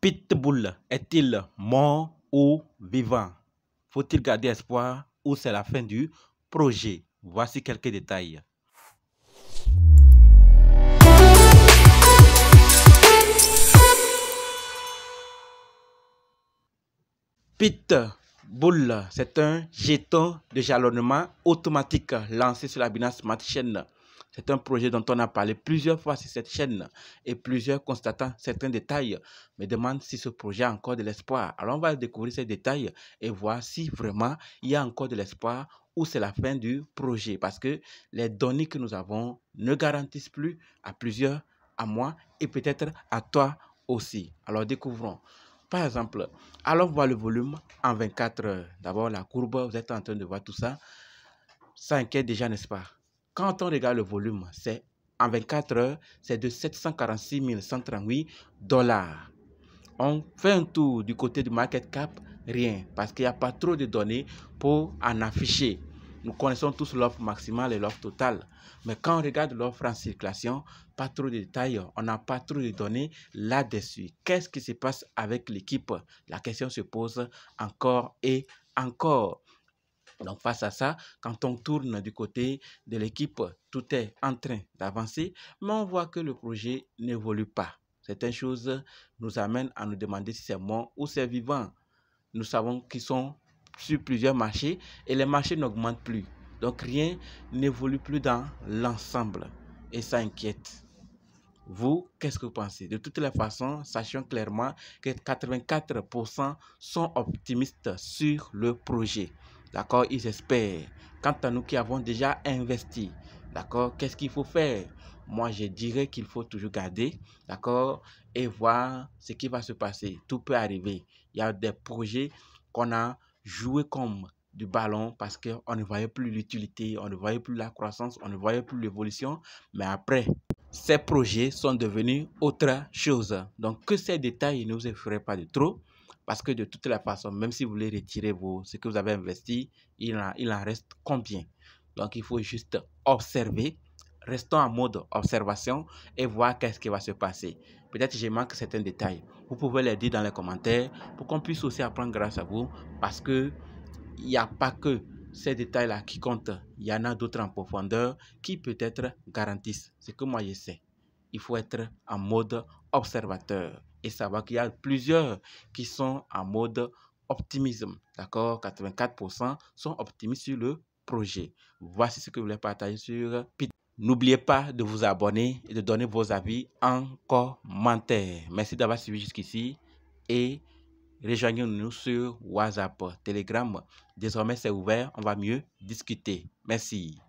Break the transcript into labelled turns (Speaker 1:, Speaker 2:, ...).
Speaker 1: Pitbull est-il mort ou vivant? Faut-il garder espoir ou c'est la fin du projet? Voici quelques détails. Pitbull, c'est un jeton de jalonnement automatique lancé sur la Binance Smart Chain. C'est un projet dont on a parlé plusieurs fois sur cette chaîne et plusieurs constatant certains détails me demandent si ce projet a encore de l'espoir. Alors on va découvrir ces détails et voir si vraiment il y a encore de l'espoir ou c'est la fin du projet. Parce que les données que nous avons ne garantissent plus à plusieurs, à moi et peut-être à toi aussi. Alors découvrons. Par exemple, allons voir le volume en 24 heures. D'abord la courbe, vous êtes en train de voir tout ça. Ça inquiète déjà, n'est-ce pas? Quand on regarde le volume, c'est en 24 heures, c'est de 746 138 $. On fait un tour du côté du market cap, rien, parce qu'il n'y a pas trop de données pour en afficher. Nous connaissons tous l'offre maximale et l'offre totale. Mais quand on regarde l'offre en circulation, pas trop de détails, on n'a pas trop de données là-dessus. Qu'est-ce qui se passe avec l'équipe? La question se pose encore et encore. Donc face à ça, quand on tourne du côté de l'équipe, tout est en train d'avancer, mais on voit que le projet n'évolue pas. Certaines choses nous amènent à nous demander si c'est mort ou c'est vivant. Nous savons qu'ils sont sur plusieurs marchés et les marchés n'augmentent plus. Donc rien n'évolue plus dans l'ensemble et ça inquiète. Vous, qu'est-ce que vous pensez? De toutes les façons, sachons clairement que 84% sont optimistes sur le projet. D'accord? Ils espèrent. Quant à nous qui avons déjà investi, d'accord? Qu'est-ce qu'il faut faire? Moi, je dirais qu'il faut toujours garder, d'accord? Et voir ce qui va se passer. Tout peut arriver. Il y a des projets qu'on a joué comme du ballon parce qu'on ne voyait plus l'utilité, on ne voyait plus la croissance, on ne voyait plus l'évolution. Mais après, ces projets sont devenus autre chose. Donc, que ces détails ne vous effraient pas de trop. Parce que de toutes les façons, même si vous voulez retirer ce que vous avez investi, il en reste combien? Donc, il faut juste observer. Restons en mode observation et voir qu'est-ce qui va se passer. Peut-être que je manque certains détails. Vous pouvez les dire dans les commentaires pour qu'on puisse aussi apprendre grâce à vous. Parce que il n'y a pas que ces détails-là qui comptent. Il y en a d'autres en profondeur qui peut-être garantissent ce que moi je sais. Il faut être en mode observateur et savoir qu'il y a plusieurs qui sont en mode optimisme. D'accord? 84% sont optimistes sur le projet. Voici ce que je voulais partager sur Pitbull. N'oubliez pas de vous abonner et de donner vos avis en commentaire. Merci d'avoir suivi jusqu'ici et rejoignez-nous sur WhatsApp, Telegram. Désormais, c'est ouvert. On va mieux discuter. Merci.